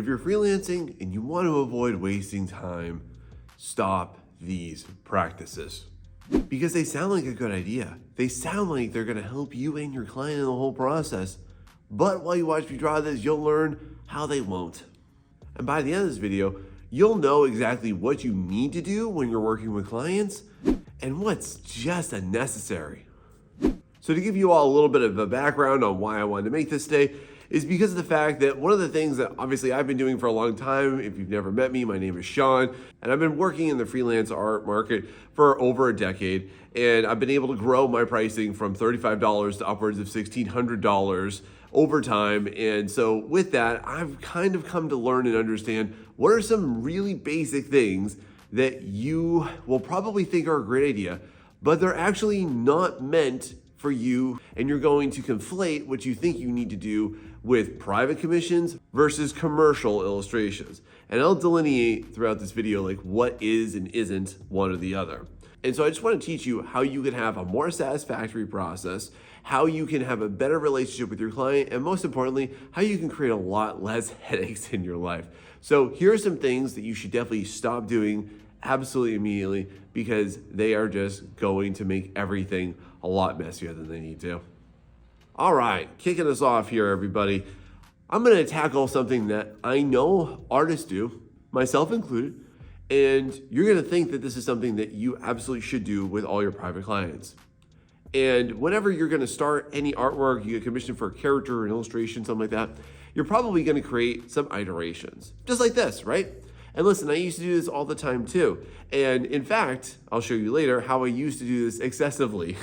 If you're freelancing and you want to avoid wasting time, stop these practices. Because they sound like a good idea. They sound like they're gonna help you and your client in the whole process. But while you watch me draw this, you'll learn how they won't. And by the end of this video, you'll know exactly what you need to do when you're working with clients and what's just unnecessary. So to give you all a little bit of a background on why I wanted to make this today is because of the fact that one of the things that obviously I've been doing for a long time, if you've never met me, my name is Sean, and I've been working in the freelance art market for over a decade, and I've been able to grow my pricing from $35 to upwards of $1,600 over time. And so with that, I've kind of come to learn and understand what are some really basic things that you will probably think are a great idea, but they're actually not meant for you, and you're going to conflate what you think you need to do with private commissions versus commercial illustrations. And I'll delineate throughout this video like what is and isn't one or the other. And so I just want to teach you how you can have a more satisfactory process, how you can have a better relationship with your client, and most importantly, how you can create a lot less headaches in your life. So here are some things that you should definitely stop doing absolutely immediately, because they are just going to make everything a lot messier than they need to. All right, kicking us off here, everybody. I'm gonna tackle something that I know artists do, myself included, and you're gonna think that this is something that you absolutely should do with all your private clients. And whenever you're gonna start any artwork, you get commissioned for a character, an illustration, something like that, you're probably gonna create some iterations, just like this, right? And listen, I used to do this all the time too. And in fact, I'll show you later how I used to do this excessively.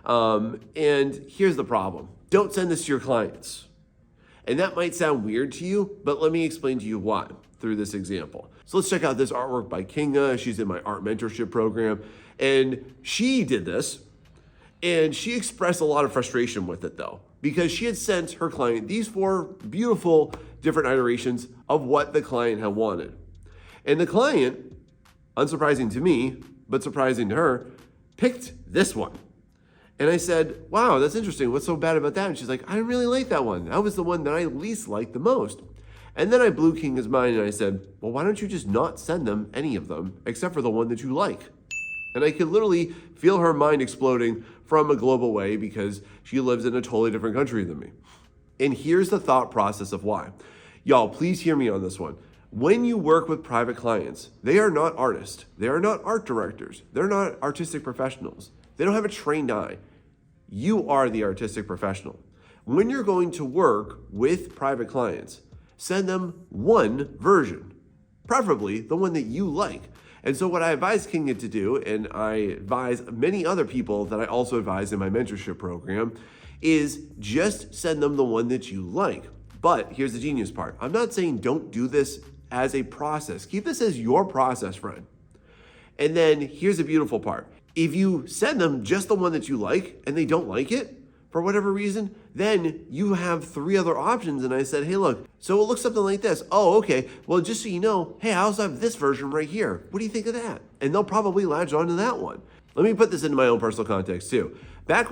And here's the problem. Don't send this to your clients. And that might sound weird to you, but let me explain to you why through this example. So let's check out this artwork by Kinga. She's in my Art Mentorship program. And she did this, and she expressed a lot of frustration with it though, because she had sent her client these 4 beautiful different iterations of what the client had wanted. And the client, unsurprising to me, but surprising to her, picked this one. And I said, wow, that's interesting. What's so bad about that? And she's like, I didn't really like that one. That was the one that I least liked the most. And then I blew Kinga's mind and I said, well, why don't you just not send them any of them except for the one that you like? And I could literally feel her mind exploding from a global way because she lives in a totally different country than me. And here's the thought process of why. Y'all, please hear me on this one. When you work with private clients, they are not artists. They are not art directors. They're not artistic professionals. They don't have a trained eye. You are the artistic professional. When you're going to work with private clients, send them one version, preferably the one that you like. And so what I advise Kinga to do, and I advise many other people that I also advise in my mentorship program, is just send them the one that you like. But here's the genius part. I'm not saying don't do this as a process. Keep this as your process, friend. And then here's the beautiful part. If you send them just the one that you like and they don't like it for whatever reason, then you have 3 other options. And I said, hey, look, so it looks something like this. Oh, okay. Well, just so you know, hey, I also have this version right here. What do you think of that? And they'll probably latch onto that one. Let me put this into my own personal context too. Back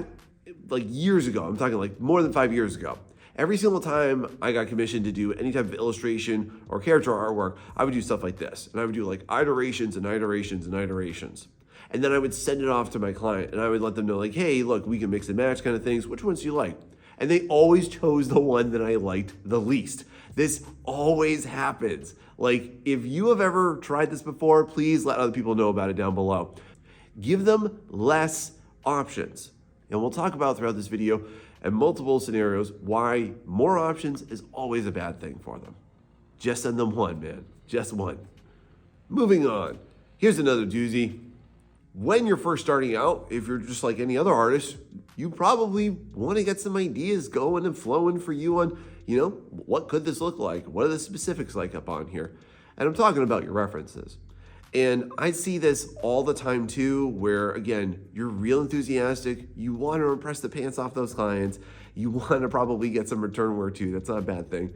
like years ago, I'm talking like more than 5 years ago, every single time I got commissioned to do any type of illustration or character artwork, I would do stuff like this. And I would do like iterations and iterations and iterations. And then I would send it off to my client and I would let them know like, hey, look, we can mix and match kind of things. Which ones do you like? And they always chose the one that I liked the least. This always happens. Like if you have ever tried this before, please let other people know about it down below. Give them less options. And we'll talk about throughout this video and multiple scenarios why more options is always a bad thing for them. Just send them one, man. Just one. Moving on. Here's another doozy. When you're first starting out, if you're just like any other artist, you probably want to get some ideas going and flowing for you on, what could this look like? What are the specifics like up on here? And I'm talking about your references. And I see this all the time too, where again, you're real enthusiastic. You want to impress the pants off those clients. You want to probably get some return work too. That's not a bad thing.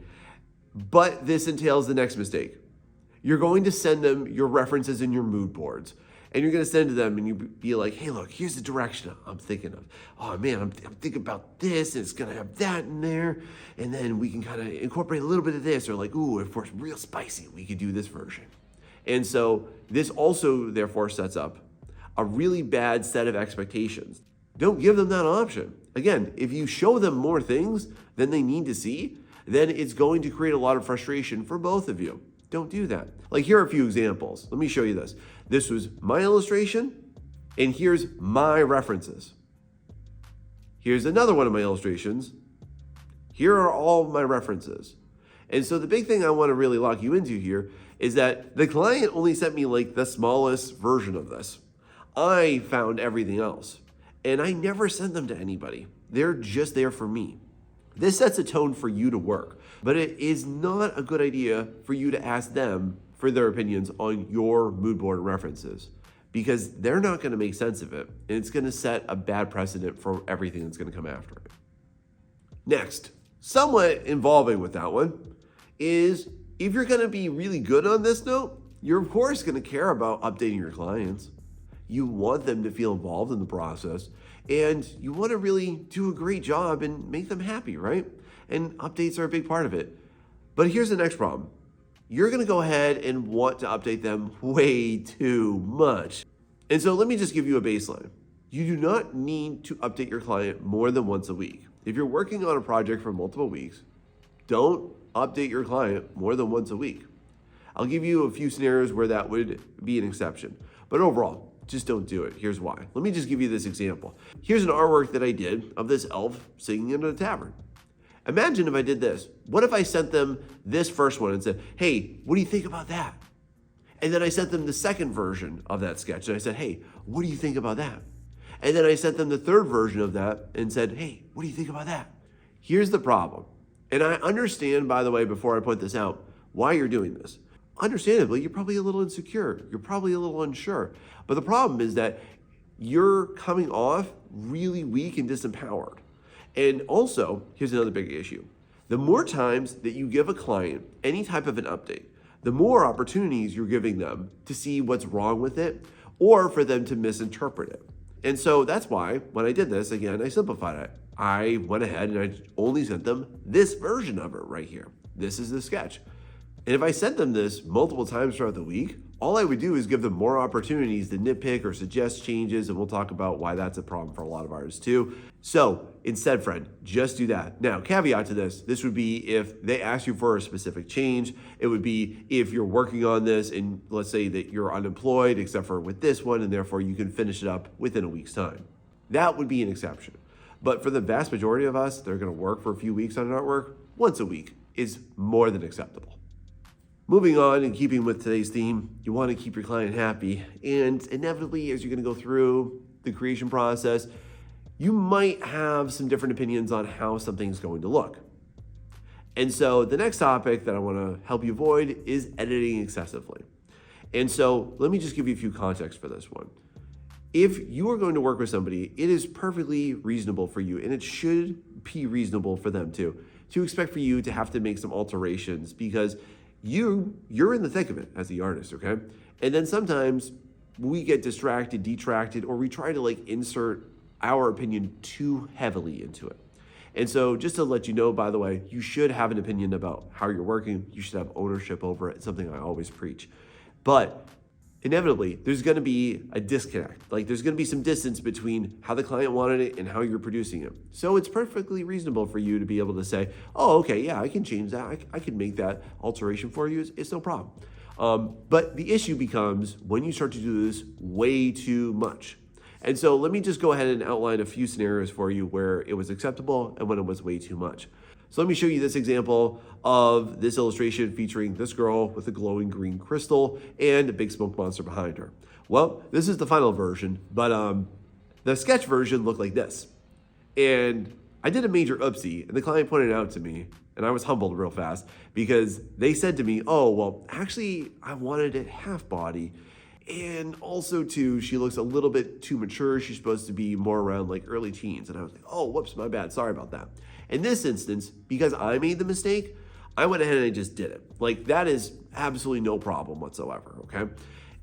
But this entails the next mistake. You're going to send them your references and your mood boards. And you're going to send to them and you be like, hey, look, here's the direction I'm thinking of. Oh man, I'm thinking about this, and it's going to have that in there. And then we can kind of incorporate a little bit of this, or like, ooh, if we're real spicy, we could do this version. And so this also therefore sets up a really bad set of expectations. Don't give them that option. Again, if you show them more things than they need to see, then it's going to create a lot of frustration for both of you. Don't do that. Like, here are a few examples. Let me show you this. This was my illustration, and here's my references. Here's another one of my illustrations. Here are all my references. And so the big thing I want to really lock you into here is that the client only sent me like the smallest version of this. I found everything else, and I never sent them to anybody. They're just there for me. This sets a tone for you to work, but it is not a good idea for you to ask them for their opinions on your mood board references, because they're not going to make sense of it, and it's going to set a bad precedent for everything that's going to come after it. Next, somewhat involving with that one, is if you're going to be really good on this note, you're of course going to care about updating your clients. You want them to feel involved in the process, and you want to really do a great job and make them happy, right? And updates are a big part of it. But here's the next problem. You're going to go ahead and want to update them way too much. And so let me just give you a baseline. You do not need to update your client more than once a week. If you're working on a project for multiple weeks, don't update your client more than once a week. I'll give you a few scenarios where that would be an exception. But overall, just don't do it. Here's why. Let me just give you this example. Here's an artwork that I did of this elf singing in a tavern. Imagine if I did this. What if I sent them this first one and said, hey, what do you think about that? And then I sent them the second version of that sketch and I said, hey, what do you think about that? And then I sent them the third version of that and said, hey, what do you think about that? Here's the problem. And I understand, by the way, before I point this out, why you're doing this. Understandably, you're probably a little insecure. You're probably a little unsure. But the problem is that you're coming off really weak and disempowered. And also, here's another big issue. The more times that you give a client any type of an update, the more opportunities you're giving them to see what's wrong with it or for them to misinterpret it. And so that's why when I did this, again, I simplified it. I went ahead and I only sent them this version of it right here. This is the sketch. And if I sent them this multiple times throughout the week, all I would do is give them more opportunities to nitpick or suggest changes, and we'll talk about why that's a problem for a lot of artists too. So instead, friend, just do that. Now, caveat to this would be if they ask you for a specific change. It would be if you're working on this and let's say that you're unemployed, except for with this one, and therefore you can finish it up within a week's time. That would be an exception. But for the vast majority of us, they're gonna work for a few weeks on an artwork. Once a week is more than acceptable. Moving on and keeping with today's theme, you want to keep your client happy. And inevitably, as you're going to go through the creation process, you might have some different opinions on how something's going to look. And so the next topic that I want to help you avoid is editing excessively. And so let me just give you a few context for this one. If you are going to work with somebody, it is perfectly reasonable for you, and it should be reasonable for them too, to expect for you to have to make some alterations because you're in the thick of it as the artist, okay? And then sometimes we get distracted, detracted, or we try to like insert our opinion too heavily into it. And so just to let you know, by the way, you should have an opinion about how you're working. You should have ownership over it. It's something I always preach. But inevitably, there's gonna be a disconnect. Like there's gonna be some distance between how the client wanted it and how you're producing it. So it's perfectly reasonable for you to be able to say, oh, okay, yeah, I can change that. I can make that alteration for you. It's no problem. But the issue becomes when you start to do this way too much. And so let me just go ahead and outline a few scenarios for you where it was acceptable and when it was way too much. So let me show you this example of this illustration featuring this girl with a glowing green crystal and a big smoke monster behind her. Well, this is the final version, but the sketch version looked like this. And I did a major oopsie, and the client pointed it out to me, and I was humbled real fast because they said to me, oh, well, actually, I wanted it half body. And also too, she looks a little bit too mature. She's supposed to be more around like early teens. And I was like, oh, whoops, my bad. Sorry about that. In this instance, because I made the mistake, I went ahead and I just did it. Like that is absolutely no problem whatsoever, okay?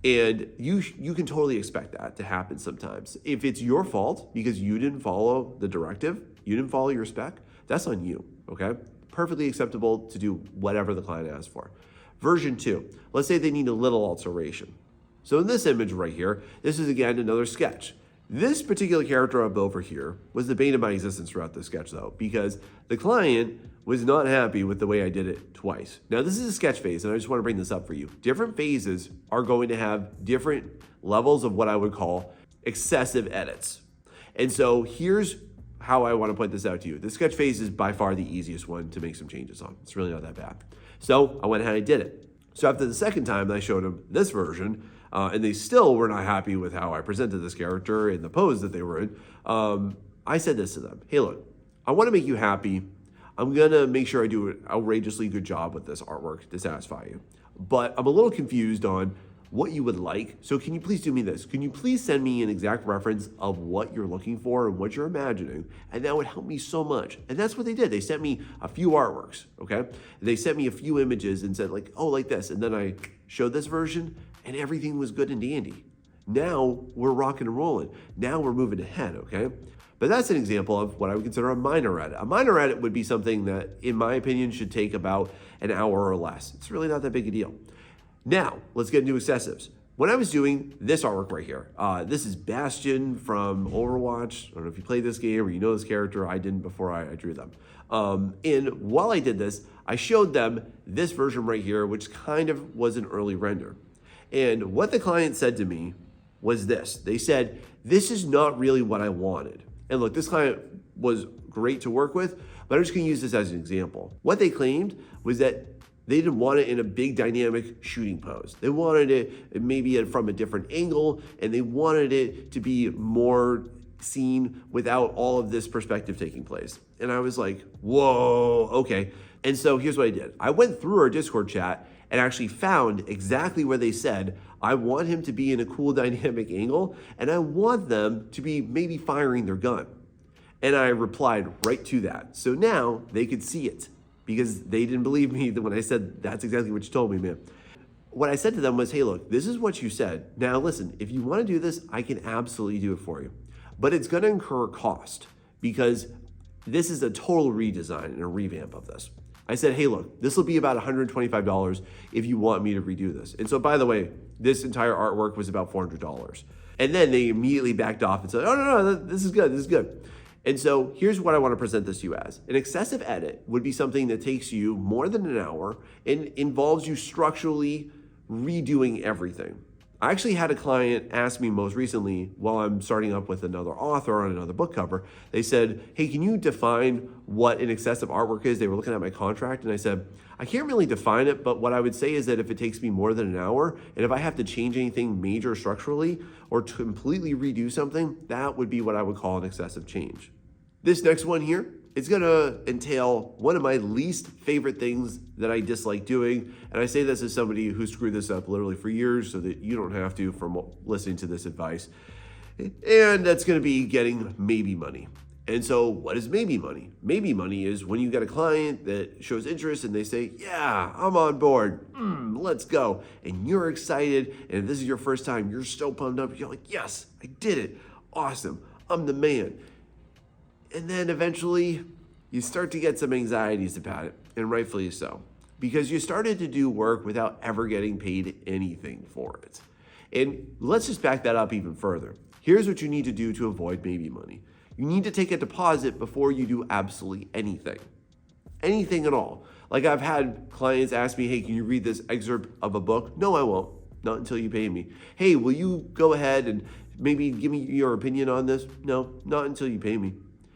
And you can totally expect that to happen sometimes. If it's your fault because you didn't follow the directive, you didn't follow your spec, that's on you, okay? Perfectly acceptable to do whatever the client asks for. Version 2, let's say they need a little alteration. So in this image right here, this is again another sketch. This particular character up over here was the bane of my existence throughout the sketch though, because the client was not happy with the way I did it twice. Now this is a sketch phase, and I just want to bring this up for you. Different phases are going to have different levels of what I would call excessive edits. And so here's how I want to point this out to you. The sketch phase is by far the easiest one to make some changes on. It's really not that bad. So I went ahead and did it. So after the second time I showed them this version, and they still were not happy with how I presented this character and the pose that they were in, I said this to them. Hey, look, I want to make you happy. I'm going to make sure I do an outrageously good job with this artwork to satisfy you. But I'm a little confused on what you would like. So can you please do me this? Can you please send me an exact reference of what you're looking for and what you're imagining? And that would help me so much. And that's what they did. They sent me a few artworks, okay? They sent me a few images and said like, oh, like this. And then I showed this version and everything was good and dandy. Now we're rocking and rolling. Now we're moving ahead, okay? But that's an example of what I would consider a minor edit. A minor edit would be something that, in my opinion, should take about an hour or less. It's really not that big a deal. Now, let's get into excessives. When I was doing this artwork right here, this is Bastion from Overwatch. I don't know if you played this game or you know this character. I didn't before I drew them. And while I did this, I showed them this version right here, which kind of was an early render. And what the client said to me was this. They said, this is not really what I wanted. And look, this client was great to work with, but I'm just gonna use this as an example. What they claimed was that they didn't want it in a big dynamic shooting pose. They wanted it maybe from a different angle, and they wanted it to be more seen without all of this perspective taking place. And I was like, whoa, okay. And so here's what I did. I went through our Discord chat and actually found exactly where they said, I want him to be in a cool dynamic angle, and I want them to be maybe firing their gun. And I replied right to that. So now they could see it because they didn't believe me when I said, that's exactly what you told me, man. What I said to them was, hey, look, this is what you said. Now listen, if you want to do this, I can absolutely do it for you. But it's going to incur cost because this is a total redesign and a revamp of this. I said, hey, look, this will be about $125 if you want me to redo this. And so, by the way, this entire artwork was about $400. And then they immediately backed off and said, oh, no, this is good, this is good. And so here's what I want to present this to you as. An excessive edit would be something that takes you more than an hour and involves you structurally redoing everything. I actually had a client ask me most recently while I'm starting up with another author on another book cover. They said, hey, can you define what an excessive artwork is? They were looking at my contract and I said, I can't really define it, but what I would say is that if it takes me more than an hour and if I have to change anything major structurally or to completely redo something, that would be what I would call an excessive change. This next one here, it's gonna entail one of my least favorite things that I dislike doing. And I say this as somebody who screwed this up literally for years so that you don't have to from listening to this advice. And that's gonna be getting maybe money. And so what is maybe money? Maybe money is when you get a client that shows interest and they say, yeah, I'm on board, let's go. And you're excited, and if this is your first time, you're so pumped up, you're like, yes, I did it, awesome, I'm the man. And then eventually you start to get some anxieties about it, and rightfully so, because you started to do work without ever getting paid anything for it. And let's just back that up even further. Here's what you need to do to avoid maybe money. You need to take a deposit before you do absolutely anything. Anything at all. Like I've had clients ask me, hey, can you read this excerpt of a book? No, I won't. Not until you pay me. Hey, will you go ahead and maybe give me your opinion on this? No, not until you pay me.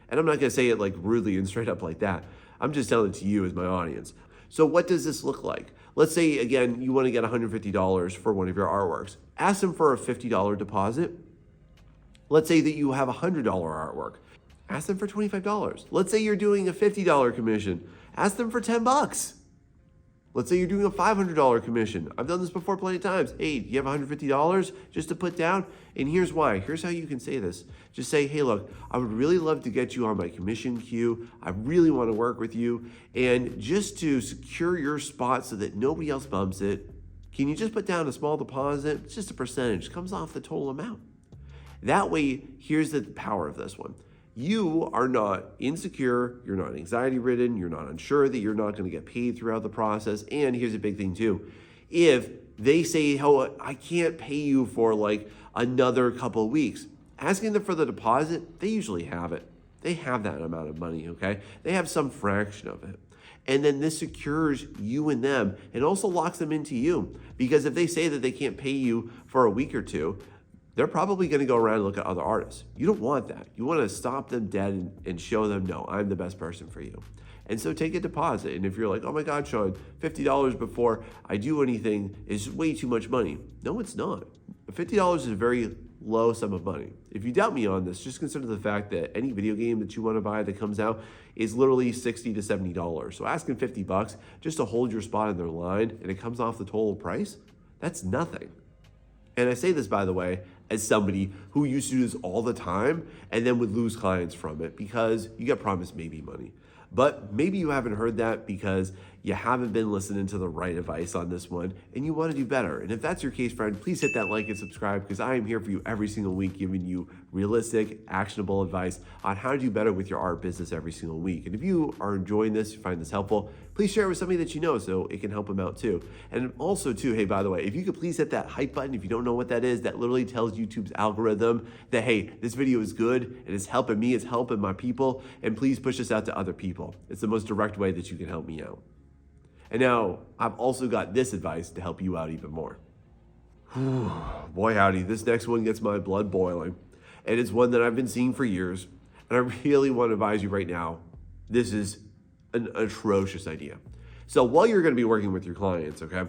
And I'm not gonna say it like rudely and straight up like that. I'm just telling it to you as my audience. So what does this look like? Let's say, again, you wanna get $150 for one of your artworks. Ask them for a $50 deposit. Let's say that you have a $100 artwork. Ask them for $25. Let's say you're doing a $50 commission. Ask them for $10. Let's say you're doing a $500 commission. I've done this before plenty of times. Hey, do you have $150 just to put down? And here's why. Here's how you can say this. Just say, hey, look, I would really love to get you on my commission queue. I really want to work with you. And just to secure your spot so that nobody else bumps it, Can you just put down a small deposit? It's just a percentage, it comes off the total amount. That way, here's the power of this one. You are not insecure, you're not anxiety ridden, you're not unsure that you're not going to get paid throughout the process. And here's a big thing too. If they say, oh, I can't pay you for like another couple of weeks, asking them for the deposit, they usually have it. They have that amount of money, okay? They have some fraction of it. And then this secures you and them and also locks them into you. Because if they say that they can't pay you for a week or two, they're probably going to go around and look at other artists. You don't want that. You want to stop them dead and show them, no, I'm the best person for you. And so take a deposit. And if you're like, oh my God, Sean, $50 before I do anything is way too much money. No, it's not. $50 is a very low sum of money. If you doubt me on this, just consider the fact that any video game that you want to buy that comes out is literally $60 to $70. So asking $50 just to hold your spot in their line and it comes off the total price, that's nothing. And I say this, by the way, as somebody who used to do this all the time and then would lose clients from it because you get promised maybe money. But maybe you haven't heard that because you haven't been listening to the right advice on this one and you want to do better. And if that's your case, friend, please hit that like and subscribe because I am here for you every single week giving you realistic, actionable advice on how to do better with your art business every single week. And if you are enjoying this, you find this helpful, please share it with somebody that you know so it can help them out too. And also too, hey, by the way, if you could please hit that hype button, if you don't know what that is, that literally tells YouTube's algorithm that, hey, this video is good and it's helping me, it's helping my people, and please push this out to other people. It's the most direct way that you can help me out. And now I've also got this advice to help you out even more. Boy, howdy, this next one gets my blood boiling. And it's one that I've been seeing for years. And I really want to advise you right now, this is an atrocious idea. So while you're going to be working with your clients, okay,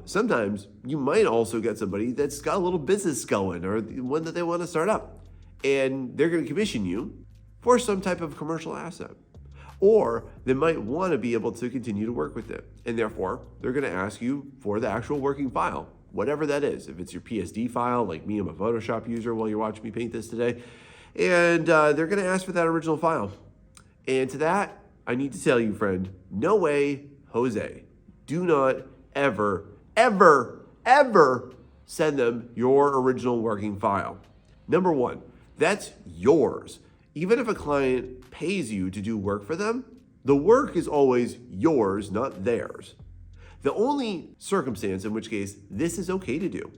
sometimes you might also get somebody that's got a little business going or one that they want to start up. And they're going to commission you for some type of commercial asset. Or they might want to be able to continue to work with it. And therefore, they're going to ask you for the actual working file, whatever that is. If it's your PSD file, like me, I'm a Photoshop user while you're watching me paint this today. And they're going to ask for that original file. And to that, I need to tell you, friend, no way, Jose. Do not ever, ever, ever send them your original working file. Number one, that's yours. Even if a client pays you to do work for them, the work is always yours, not theirs. The only circumstance in which case this is okay to do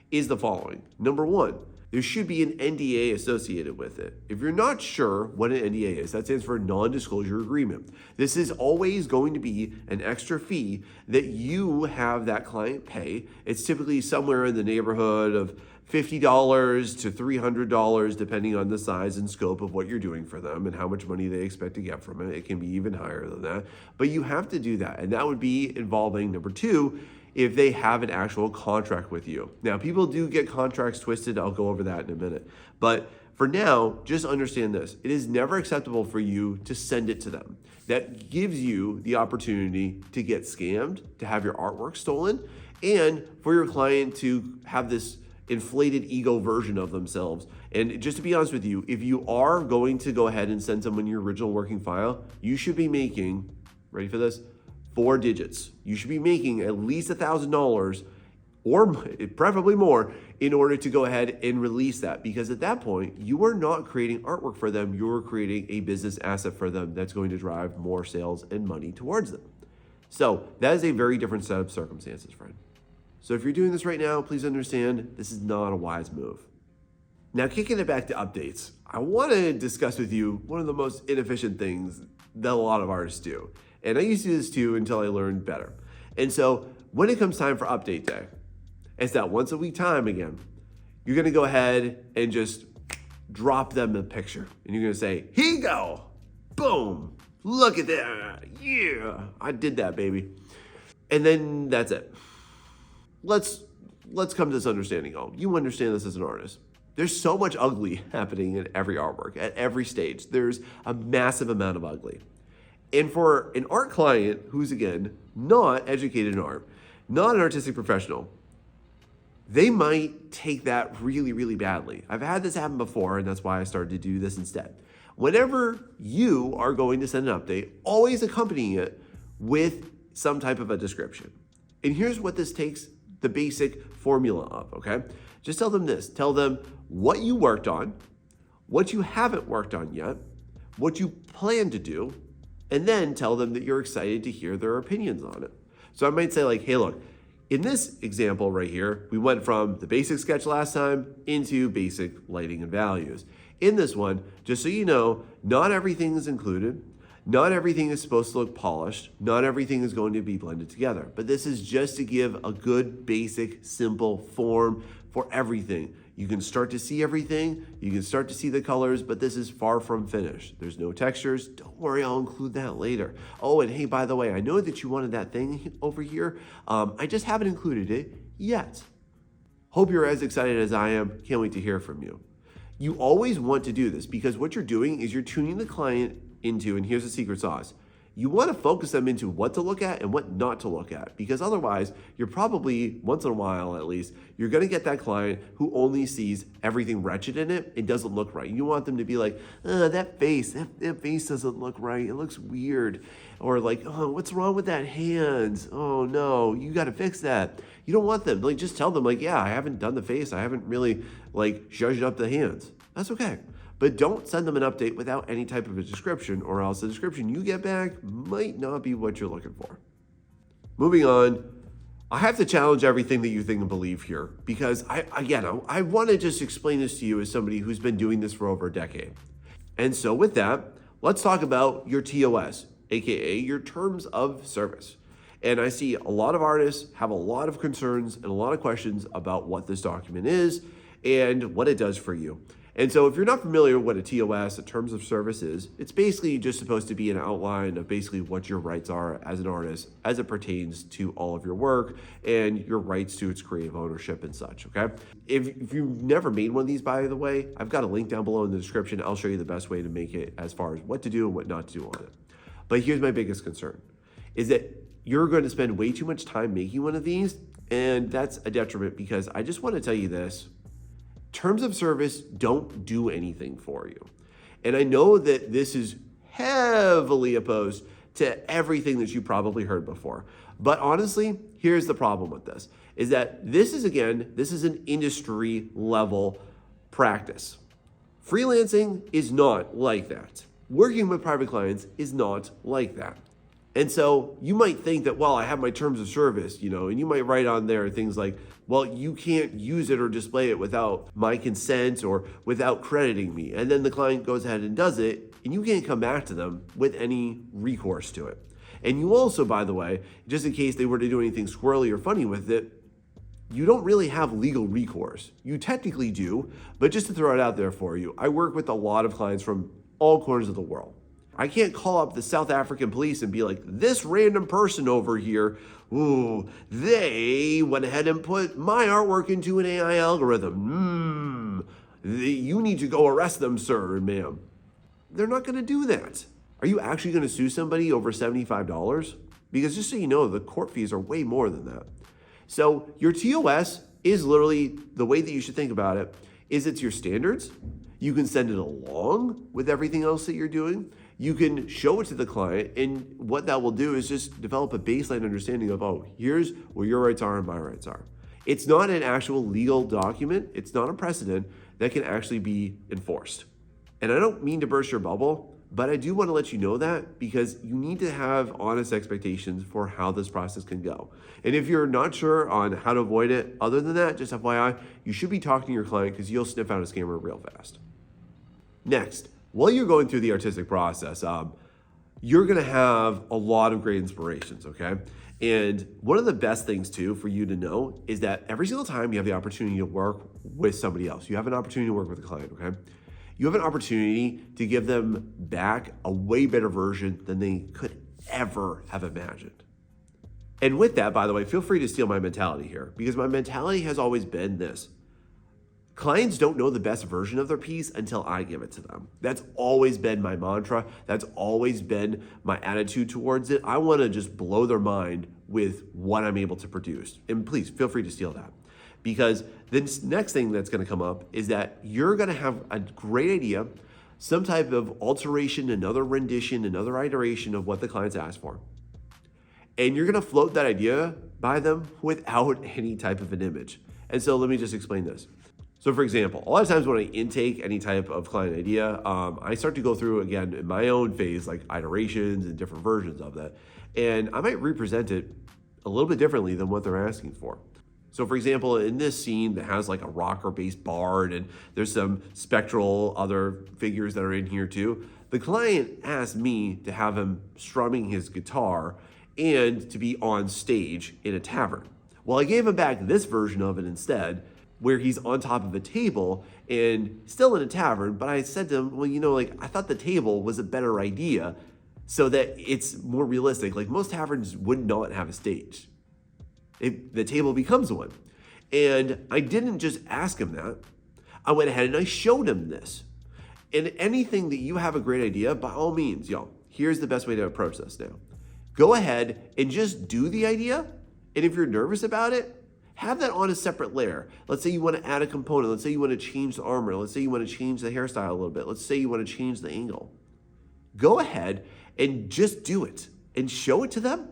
is the following. Number one, there should be an NDA associated with it. If you're not sure what an NDA is, that stands for non-disclosure agreement. This is always going to be an extra fee that you have that client pay. It's typically somewhere in the neighborhood of $50 to $300, depending on the size and scope of what you're doing for them and how much money they expect to get from it. It can be even higher than that, but you have to do that. And that would be involving, number two, if they have an actual contract with you. Now, people do get contracts twisted. I'll go over that in a minute. But for now, just understand this. It is never acceptable for you to send it to them. That gives you the opportunity to get scammed, to have your artwork stolen, and for your client to have this inflated ego version of themselves. And just to be honest with you, if you are going to go ahead and send someone your original working file, you should be making, ready for this, 4 digits. You should be making at least $1,000 or preferably more in order to go ahead and release that. Because at that point, you are not creating artwork for them, you're creating a business asset for them that's going to drive more sales and money towards them. So that is a very different set of circumstances, friend. So if you're doing this right now, please understand this is not a wise move. Now, kicking it back to updates, I want to discuss with you one of the most inefficient things that a lot of artists do. And I used to do this too until I learned better. And so when it comes time for update day, it's that once a week time again, you're going to go ahead and just drop them a picture. And you're going to say, here you go. Boom. Look at that. Yeah, I did that, baby. And then that's it. Let's come to this understanding. You understand this as an artist. There's so much ugly happening in every artwork, at every stage. There's a massive amount of ugly. And for an art client who's, again, not educated in art, not an artistic professional, they might take that really, really badly. I've had this happen before, and that's why I started to do this instead. Whenever you are going to send an update, always accompany it with some type of a description. And here's what this takes the basic formula of, okay? Just tell them this. Tell them what you worked on, what you haven't worked on yet, what you plan to do, and then tell them that you're excited to hear their opinions on it. So I might say like, hey, look, in this example right here, we went from the basic sketch last time into basic lighting and values. In this one, just so you know, not everything is included. Not everything is supposed to look polished. Not everything is going to be blended together. But this is just to give a good, basic, simple form for everything. You can start to see everything. You can start to see the colors, but this is far from finished. There's no textures. Don't worry, I'll include that later. Oh, and hey, by the way, I know that you wanted that thing over here. I just haven't included it yet. Hope you're as excited as I am. Can't wait to hear from you. You always want to do this because what you're doing is you're tuning the client into, and here's the secret sauce, you want to focus them into what to look at and what not to look at, because otherwise you're probably, once in a while at least, you're going to get that client who only sees everything wretched in it. It doesn't look right. You want them to be like, that face doesn't look right. It looks weird. Or like, oh, what's wrong with that hand? Oh no, you got to fix that. You don't want them, like, just tell them like, yeah, I haven't done the face. I haven't really like zhuzhed up the hands. That's okay. But don't send them an update without any type of a description, or else the description you get back might not be what you're looking for. Moving on, I have to challenge everything that you think and believe here, because I want to just explain this to you as somebody who's been doing this for over a decade. And so with that, let's talk about your TOS, aka your terms of service. And I see a lot of artists have a lot of concerns and a lot of questions about what this document is and what it does for you. And so if you're not familiar with what a TOS, a terms of service is, it's basically just supposed to be an outline of basically what your rights are as an artist as it pertains to all of your work and your rights to its creative ownership and such, okay? If you've never made one of these, by the way, I've got a link down below in the description. I'll show you the best way to make it as far as what to do and what not to do on it. But here's my biggest concern, is that you're going to spend way too much time making one of these, and that's a detriment, because I just want to tell you this. Terms of service don't do anything for you. And I know that this is heavily opposed to everything that you probably heard before. But honestly, here's the problem with this, is that this is an industry level practice. Freelancing is not like that. Working with private clients is not like that. And so you might think that, well, I have my terms of service, and you might write on there things like, well, you can't use it or display it without my consent or without crediting me. And then the client goes ahead and does it, and you can't come back to them with any recourse to it. And you also, by the way, just in case they were to do anything squirrely or funny with it, you don't really have legal recourse. You technically do, but just to throw it out there for you, I work with a lot of clients from all corners of the world. I can't call up the South African police and be like, this random person over here, they went ahead and put my artwork into an AI algorithm. You need to go arrest them, sir and ma'am. They're not going to do that. Are you actually going to sue somebody over $75? Because just so you know, the court fees are way more than that. So your TOS is literally, the way that you should think about it, is it's your standards. You can send it along with everything else that you're doing. You can show it to the client, and what that will do is just develop a baseline understanding of, oh, here's where your rights are and my rights are. It's not an actual legal document. It's not a precedent that can actually be enforced. And I don't mean to burst your bubble, but I do want to let you know that, because you need to have honest expectations for how this process can go. And if you're not sure on how to avoid it, other than that, just FYI, you should be talking to your client, because you'll sniff out a scammer real fast. Next, while you're going through the artistic process, you're going to have a lot of great inspirations, okay? And one of the best things too for you to know is that every single time you have the opportunity to work with somebody else, you have an opportunity to work with a client, okay? You have an opportunity to give them back a way better version than they could ever have imagined. And with that, by the way, feel free to steal my mentality here, because my mentality has always been this. Clients don't know the best version of their piece until I give it to them. That's always been my mantra. That's always been my attitude towards it. I want to just blow their mind with what I'm able to produce. And please feel free to steal that, because the next thing that's going to come up is that you're going to have a great idea, some type of alteration, another rendition, another iteration of what the client's asked for. And you're gonna float that idea by them without any type of an image. And so let me just explain this. So for example, a lot of times when I intake any type of client idea, I start to go through, again, in my own phase, like iterations and different versions of that. And I might represent it a little bit differently than what they're asking for. So for example, in this scene that has like a rocker-based bard and there's some spectral other figures that are in here too, the client asked me to have him strumming his guitar and to be on stage in a tavern. Well, I gave him back this version of it instead, where he's on top of a table and still in a tavern, but I said to him, well, I thought the table was a better idea so that it's more realistic. Like most taverns would not have a stage. The table becomes one. And I didn't just ask him that. I went ahead and I showed him this. And anything that you have a great idea, by all means, here's the best way to approach this now. Go ahead and just do the idea. And if you're nervous about it, have that on a separate layer. Let's say you want to add a component. Let's say you want to change the armor. Let's say you want to change the hairstyle a little bit. Let's say you want to change the angle. Go ahead and just do it and show it to them.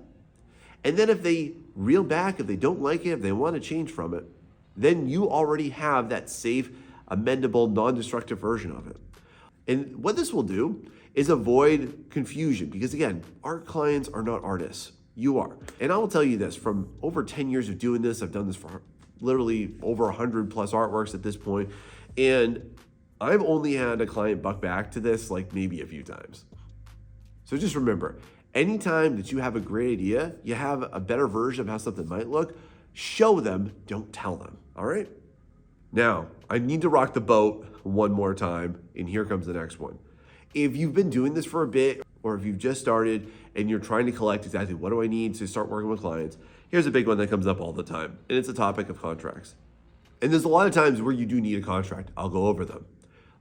And then if they reel back, if they don't like it, if they want to change from it, then you already have that safe, amendable, non-destructive version of it. And what this will do is avoid confusion because again, art clients are not artists. You are. And I will tell you this, from over 10 years of doing this, I've done this for literally over 100 plus artworks at this point, and I've only had a client buck back to this like maybe a few times. So just remember, anytime that you have a great idea, you have a better version of how something might look, show them, don't tell them, all right? Now, I need to rock the boat one more time, and here comes the next one. If you've been doing this for a bit, or if you've just started and you're trying to collect exactly what do I need to start working with clients, here's a big one that comes up all the time, and it's the topic of contracts. And there's a lot of times where you do need a contract. I'll go over them.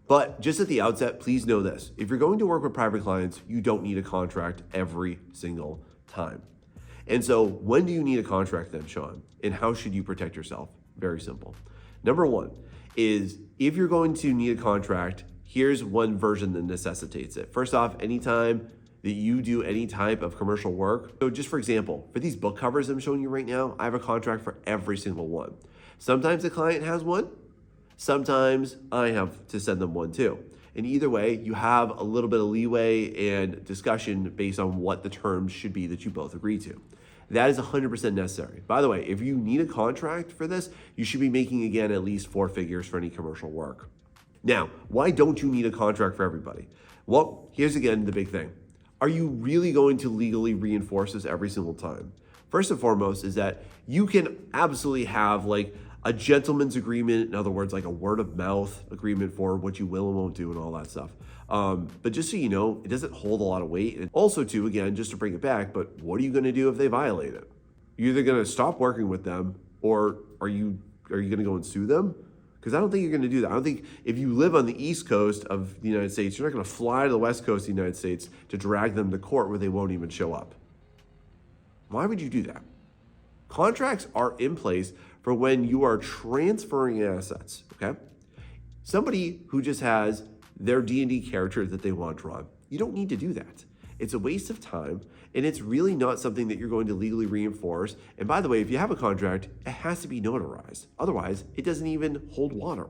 But just at the outset, please know this. If you're going to work with private clients, you don't need a contract every single time. And so when do you need a contract then, Sean? And how should you protect yourself? Very simple. Number one is if you're going to need a contract, here's one version that necessitates it. First off, anytime that you do any type of commercial work. So just for example, for these book covers I'm showing you right now, I have a contract for every single one. Sometimes the client has one, sometimes I have to send them one too. And either way, you have a little bit of leeway and discussion based on what the terms should be that you both agree to. That is 100% necessary. By the way, if you need a contract for this, you should be making, again, at least 4 figures for any commercial work. Now, why don't you need a contract for everybody? Well, here's again the big thing. Are you really going to legally reinforce this every single time? First and foremost is that you can absolutely have like a gentleman's agreement, in other words, like a word of mouth agreement for what you will and won't do and all that stuff. But just so you know, it doesn't hold a lot of weight. And also too, again, just to bring it back, but what are you gonna do if they violate it? You're either gonna stop working with them or are you gonna go and sue them? Because I don't think you're going to do that. I don't think if you live on the East Coast of the United States, you're not going to fly to the West Coast of the United States to drag them to court where they won't even show up. Why would you do that? Contracts are in place for when you are transferring assets, okay? Somebody who just has their D&D character that they want drawn, you don't need to do that. It's a waste of time, and it's really not something that you're going to legally reinforce. And by the way, if you have a contract, it has to be notarized. Otherwise, it doesn't even hold water.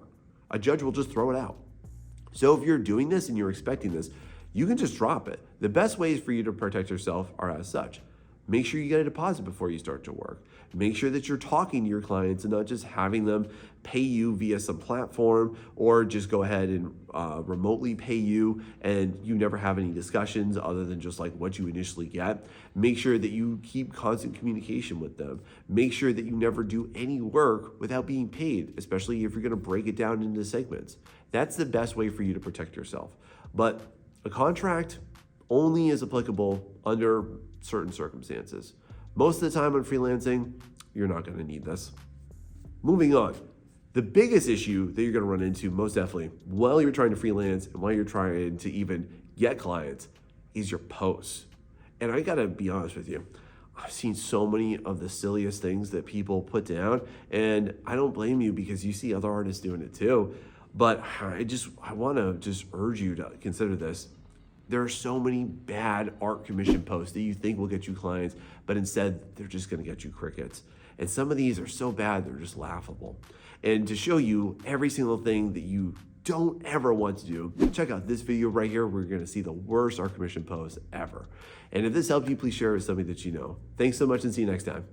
A judge will just throw it out. So if you're doing this and you're expecting this, you can just drop it. The best ways for you to protect yourself are as such. Make sure you get a deposit before you start to work. Make sure that you're talking to your clients and not just having them pay you via some platform or just go ahead and remotely pay you and you never have any discussions other than just like what you initially get. Make sure that you keep constant communication with them. Make sure that you never do any work without being paid, especially if you're gonna break it down into segments. That's the best way for you to protect yourself. But a contract only is applicable under certain circumstances. Most of the time on freelancing, you're not going to need this. Moving on. The biggest issue that you're going to run into most definitely while you're trying to freelance and while you're trying to even get clients is your posts. And I got to be honest with you, I've seen so many of the silliest things that people put down, and I don't blame you because you see other artists doing it too. But I want to just urge you to consider this. There are so many bad art commission posts that you think will get you clients, but instead they're just gonna get you crickets. And some of these are so bad, they're just laughable. And to show you every single thing that you don't ever want to do, check out this video right here. We're gonna see the worst art commission posts ever. And if this helped you, please share it with somebody that you know. Thanks so much and see you next time.